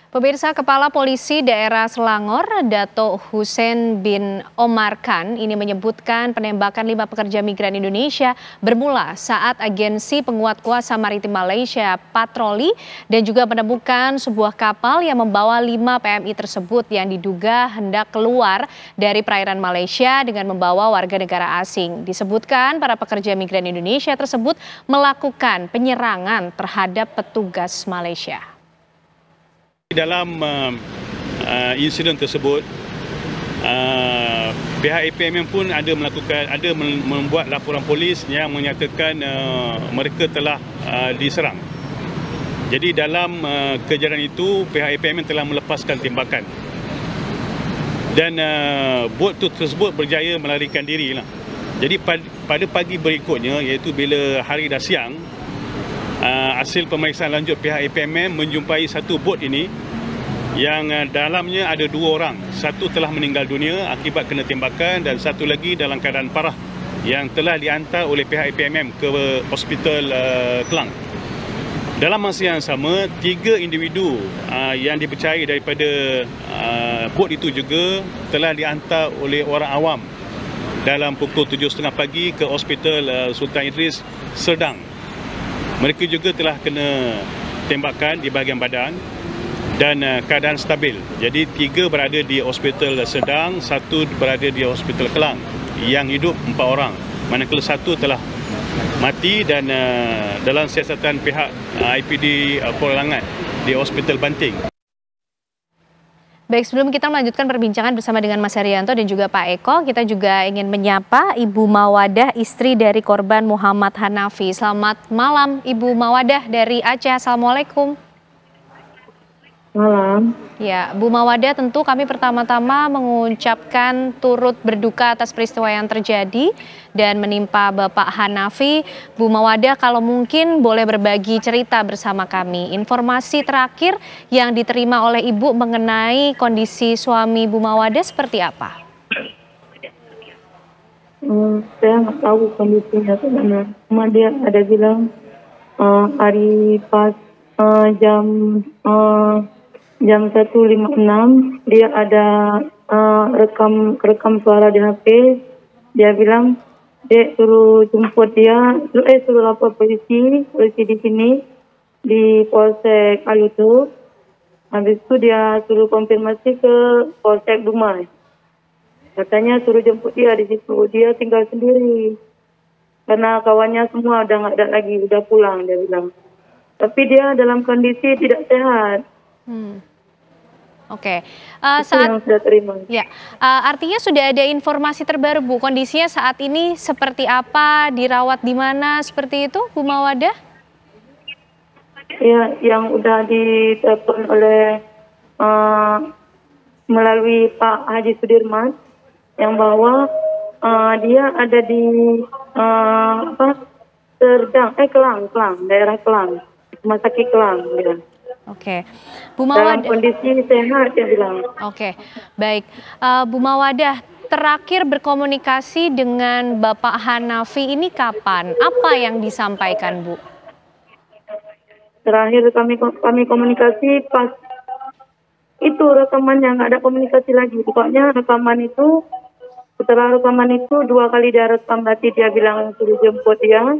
Pemirsa, Kepala Polisi Daerah Selangor, Dato Hussein bin Omar Khan, ini menyebutkan penembakan 5 pekerja migran Indonesia bermula saat Agensi Penguat Kuasa Maritim Malaysia patroli dan juga menemukan sebuah kapal yang membawa 5 PMI tersebut yang diduga hendak keluar dari perairan Malaysia dengan membawa warga negara asing. Disebutkan para pekerja migran Indonesia tersebut melakukan penyerangan terhadap petugas Malaysia. Dalam insiden tersebut, pihak APMM pun ada membuat laporan polis yang menyatakan mereka telah diserang. Jadi dalam kejaran itu, pihak APMM telah melepaskan tembakan dan bot tersebut berjaya melarikan diri lah. Jadi pada pagi berikutnya, iaitu bila hari dah siang, hasil pemeriksaan lanjut pihak APMM menjumpai satu bot ini yang dalamnya ada 2 orang. Satu telah meninggal dunia akibat kena tembakan dan satu lagi dalam keadaan parah yang telah dihantar oleh pihak APMM ke Hospital Kelang. Dalam masa yang sama, 3 individu yang dipercayai daripada bot itu juga telah dihantar oleh orang awam dalam pukul 7.30 pagi ke Hospital Sultan Idris, Serdang. Mereka juga telah kena tembakan di bahagian badan dan keadaan stabil. Jadi 3 berada di Hospital Serdang, 1 berada di Hospital Kelang. Yang hidup 4 orang. Manakala 1 telah mati dan dalam siasatan pihak IPD Pulau Langat di Hospital Banting. Baik, sebelum kita melanjutkan perbincangan bersama dengan Mas Haryanto dan juga Pak Eko, kita juga ingin menyapa Ibu Mawadah, istri dari korban Muhammad Hanafi. Selamat malam Ibu Mawadah dari Aceh. Assalamualaikum. Malam. Ya, Bu Mawadah, tentu kami pertama-tama mengucapkan turut berduka atas peristiwa yang terjadi dan menimpa Bapak Hanafi. Bu Mawadah, kalau mungkin boleh berbagi cerita bersama kami. Informasi terakhir yang diterima oleh Ibu mengenai kondisi suami Bu Mawadah seperti apa? Saya nggak tahu kondisinya sebenarnya. Cuma dia ada bilang hari pas jam 1.56 dia ada rekam suara di HP. Dia bilang dia suruh jemput dia, suruh lapor polisi di sini di Polsek Aluto. Habis itu dia suruh konfirmasi ke Polsek Dumai. Katanya suruh jemput dia di situ. Dia tinggal sendiri karena kawannya semua udah nggak ada lagi, udah pulang dia bilang. Tapi dia dalam kondisi tidak sehat. Oke. Itu yang sudah terima. Ya, artinya sudah ada informasi terbaru, Bu. Kondisinya saat ini seperti apa? Dirawat di mana? Seperti itu, Bu Mawadah? Ya, yang udah ditelepon oleh melalui Pak Haji Sudirman, yang bahwa dia ada di Serdang, Kelang, daerah Kelang, Rumah Sakit Kelang. Ya. Oke, Bu Mawadah. Dalam kondisi sehat, dia bilang. Oke, baik. Bu Mawadah, terakhir berkomunikasi dengan Bapak Hanafi ini kapan? Apa yang disampaikan, Bu? Terakhir kami komunikasi pas itu rekamannya, nggak ada komunikasi lagi. Pokoknya setelah rekaman itu 2 kali dia rekam, berarti dia bilang suruh jemput dia,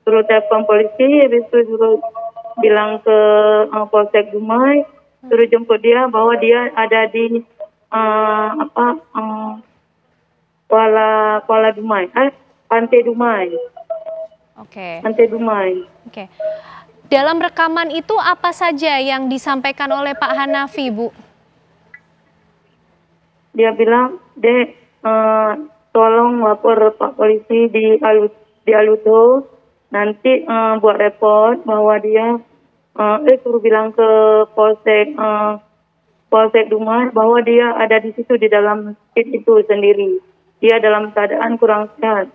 suruh telepon polisi, habis itu suruh bilang ke Polsek Dumai, suruh jemput dia bahwa dia ada di Kuala Dumai, Pantai Dumai. Oke. Pantai Dumai. Oke. Dalam rekaman itu apa saja yang disampaikan oleh Pak Hanafi, Bu? Dia bilang, Dek, tolong lapor Pak Polisi di Aluto. Nanti buat report bahwa dia suruh bilang ke Polsek Dumai bahwa dia ada di situ di dalam masjid itu sendiri. Dia dalam keadaan kurang sehat.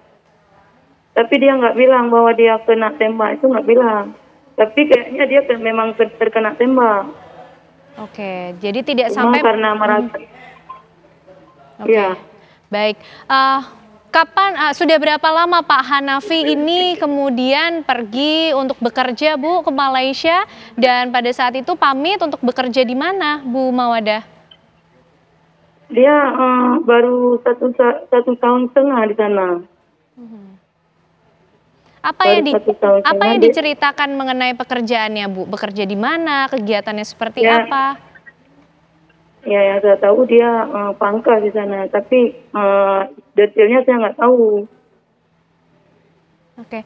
Tapi dia nggak bilang bahwa dia kena tembak, itu nggak bilang. Tapi kayaknya dia memang terkena tembak. Oke, jadi tidak cuma sampai karena merasa. Oke. Ya. Baik. sudah berapa lama Pak Hanafi ini kemudian pergi untuk bekerja Bu ke Malaysia, dan pada saat itu pamit untuk bekerja di mana Bu Mawadah? Dia baru satu tahun setengah di sana. Apa yang diceritakan mengenai pekerjaannya Bu? Bekerja di mana? Kegiatannya seperti apa? Ya, yang saya tahu dia pangkas di sana, tapi detailnya saya nggak tahu. Oke,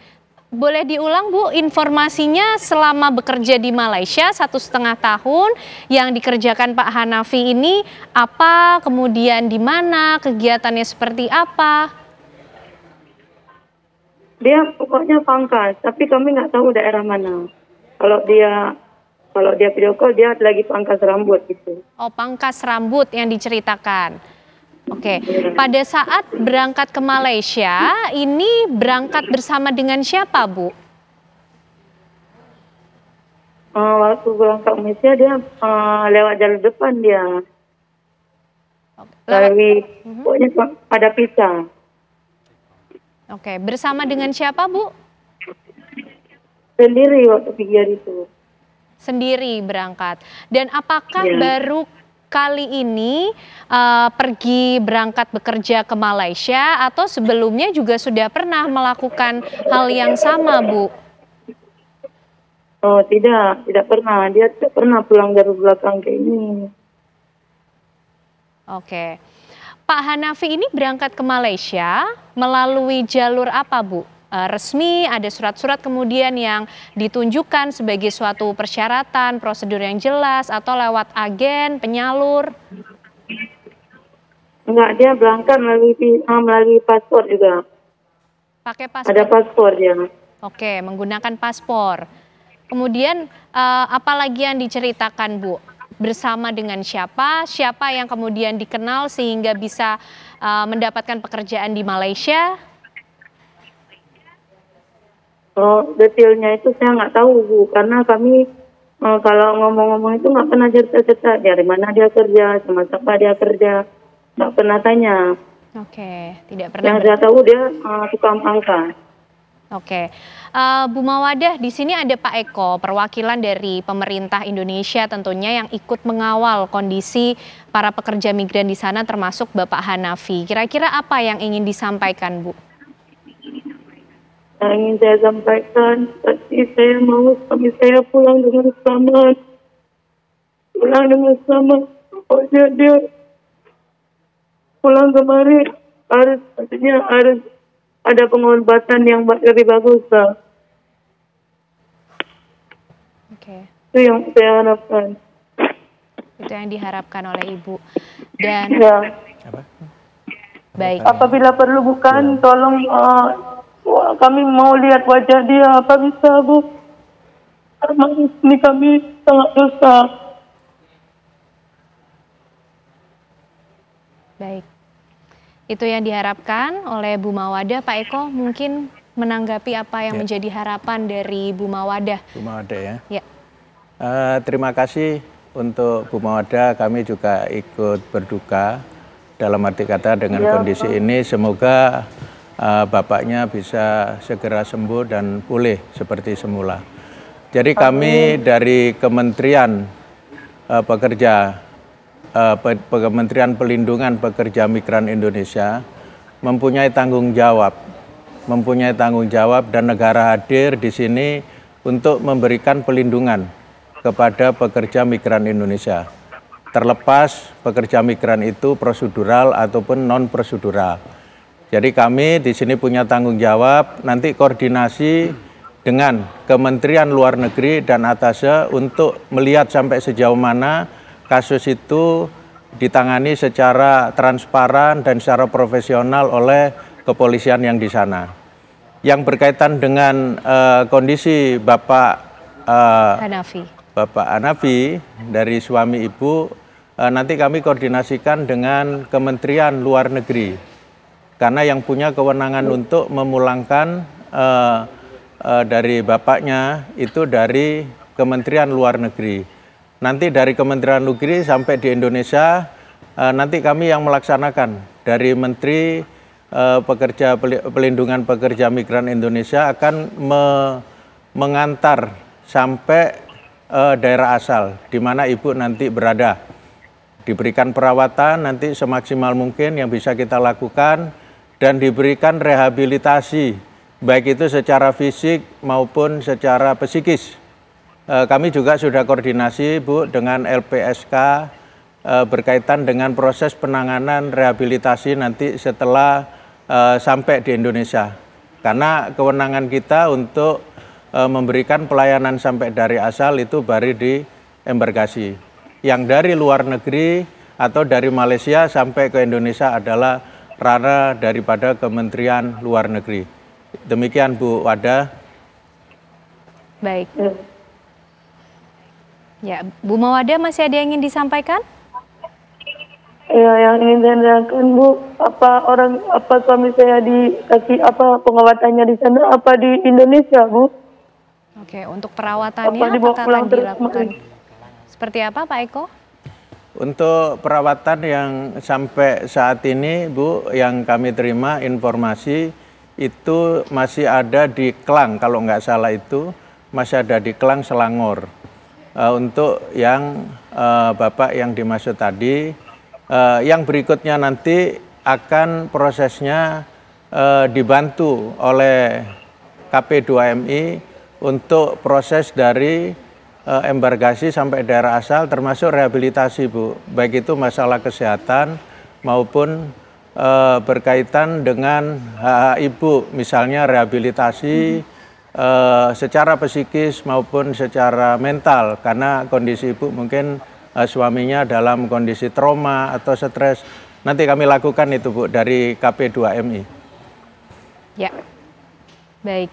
boleh diulang Bu, informasinya selama bekerja di Malaysia 1,5 tahun yang dikerjakan Pak Hanafi ini apa, kemudian di mana, kegiatannya seperti apa? Dia pokoknya pangkas, tapi kami nggak tahu daerah mana. Kalau dia video call, dia lagi pangkas rambut gitu. Oh, pangkas rambut yang diceritakan. Oke, pada saat berangkat ke Malaysia, ini berangkat bersama dengan siapa, Bu? Waktu berangkat ke Malaysia, dia lewat jalur depan dia. Pokoknya ada pisah. Oke, bersama dengan siapa, Bu? Sendiri waktu pergi hari itu. Sendiri berangkat. Dan apakah baru kali ini pergi berangkat bekerja ke Malaysia atau sebelumnya juga sudah pernah melakukan hal yang sama, Bu? Oh, tidak pernah. Dia tidak pernah pulang dari belakang kayak ini. Oke. Pak Hanafi ini berangkat ke Malaysia melalui jalur apa, Bu? Resmi, ada surat-surat kemudian yang ditunjukkan sebagai suatu persyaratan, prosedur yang jelas, atau lewat agen, penyalur? Enggak, dia berangkat melalui paspor juga. Pakai paspor? Ada paspor dia. Oke, menggunakan paspor. Kemudian apa lagi yang diceritakan, Bu? Bersama dengan siapa? Siapa yang kemudian dikenal sehingga bisa mendapatkan pekerjaan di Malaysia? Oh, detailnya itu saya nggak tahu, Bu. Karena kami kalau ngomong-ngomong itu nggak pernah cerita-cerita dari mana dia kerja, sama siapa dia kerja. Nggak pernah tanya. Oke, tidak pernah. Yang saya tahu dia tukang pangkas. Oke, Bu Mawadah, di sini ada Pak Eko, perwakilan dari pemerintah Indonesia tentunya yang ikut mengawal kondisi para pekerja migran di sana, termasuk Bapak Hanafi. Kira-kira apa yang ingin disampaikan, Bu? Yang ingin saya sampaikan, tapi saya mau suami saya pulang dengan selamat. Pulang dengan selamat. Pokoknya dia pulang kemari harus ada pengobatan yang lebih bagus, Pak. Oke. Itu yang saya harapkan. Itu yang diharapkan oleh Ibu. Dan baik. Apabila perlu bukan, tolong kami mau lihat wajah dia. Apa bisa, Bu? Karena ini kami sangat dosa. Baik. Itu yang diharapkan oleh Bu Mawadah. Pak Eko mungkin menanggapi apa yang menjadi harapan dari Bu Mawadah. Bu Mawadah ya. Ya. Terima kasih untuk Bu Mawadah. Kami juga ikut berduka dalam arti kata dengan kondisi ini. Semoga bapaknya bisa segera sembuh dan pulih seperti semula. Jadi kami dari Kementerian Kementerian Pelindungan Pekerja Migran Indonesia mempunyai tanggung jawab dan negara hadir di sini untuk memberikan pelindungan kepada pekerja migran Indonesia. Terlepas pekerja migran itu prosedural ataupun non prosedural. Jadi kami di sini punya tanggung jawab nanti koordinasi dengan Kementerian Luar Negeri dan Atase untuk melihat sampai sejauh mana kasus itu ditangani secara transparan dan secara profesional oleh kepolisian yang di sana. Yang berkaitan dengan kondisi Bapak Hanafi dari suami Ibu, nanti kami koordinasikan dengan Kementerian Luar Negeri. Karena yang punya kewenangan untuk memulangkan dari bapaknya itu dari Kementerian Luar Negeri. Nanti dari Kementerian Luar Negeri sampai di Indonesia, nanti kami yang melaksanakan dari Menteri pelindungan pekerja migran Indonesia akan mengantar sampai daerah asal di mana ibu nanti berada. Diberikan perawatan nanti semaksimal mungkin yang bisa kita lakukan dan diberikan rehabilitasi baik itu secara fisik maupun secara psikis. Kami juga sudah koordinasi Bu dengan LPSK berkaitan dengan proses penanganan rehabilitasi nanti setelah sampai di Indonesia. Karena kewenangan kita untuk memberikan pelayanan sampai dari asal itu baru di embarkasi. Yang dari luar negeri atau dari Malaysia sampai ke Indonesia adalah ranah daripada Kementerian Luar Negeri. Demikian Bu Wada. Baik. Ya, Bu Mawada masih ada yang ingin disampaikan? Ya, yang ingin saya tanyakan Bu, apa suami saya dikasih pengawatannya di sana apa di Indonesia Bu? Oke, untuk perawatannya dibawa apakah pulang akan dilakukan? Seperti apa Pak Eko? Untuk perawatan yang sampai saat ini Bu, yang kami terima informasi itu masih ada di Klang, kalau nggak salah itu masih ada di Klang Selangor. Untuk yang Bapak yang dimaksud tadi, yang berikutnya nanti akan prosesnya dibantu oleh KP2MI untuk proses dari embarkasi sampai daerah asal termasuk rehabilitasi Bu, baik itu masalah kesehatan maupun berkaitan dengan hak ibu, misalnya rehabilitasi secara psikis maupun secara mental, karena kondisi ibu mungkin suaminya dalam kondisi trauma atau stres. Nanti kami lakukan itu Bu dari KP2MI. Ya, baik.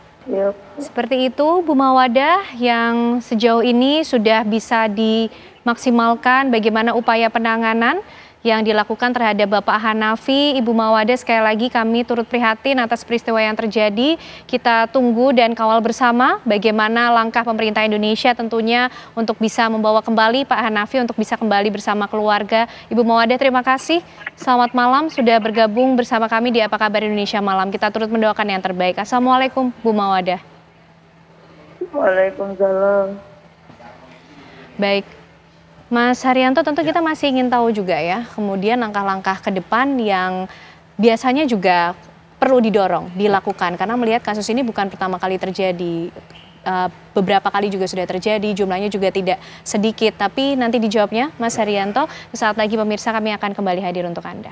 Seperti itu Bu Mawadah yang sejauh ini sudah bisa dimaksimalkan bagaimana upaya penanganan yang dilakukan terhadap Bapak Hanafi. Ibu Mawadah, sekali lagi kami turut prihatin atas peristiwa yang terjadi. Kita tunggu dan kawal bersama bagaimana langkah pemerintah Indonesia tentunya untuk bisa membawa kembali Pak Hanafi untuk bisa kembali bersama keluarga. Ibu Mawadah, terima kasih. Selamat malam sudah bergabung bersama kami di Apa Kabar Indonesia Malam. Kita turut mendoakan yang terbaik. Assalamualaikum Bu Mawadah. Waalaikumsalam. Baik. Mas Haryanto, tentu kita masih ingin tahu juga ya, kemudian langkah-langkah ke depan yang biasanya juga perlu didorong, dilakukan. Karena melihat kasus ini bukan pertama kali terjadi, beberapa kali juga sudah terjadi, jumlahnya juga tidak sedikit. Tapi nanti dijawabnya Mas Haryanto, saat lagi pemirsa kami akan kembali hadir untuk Anda.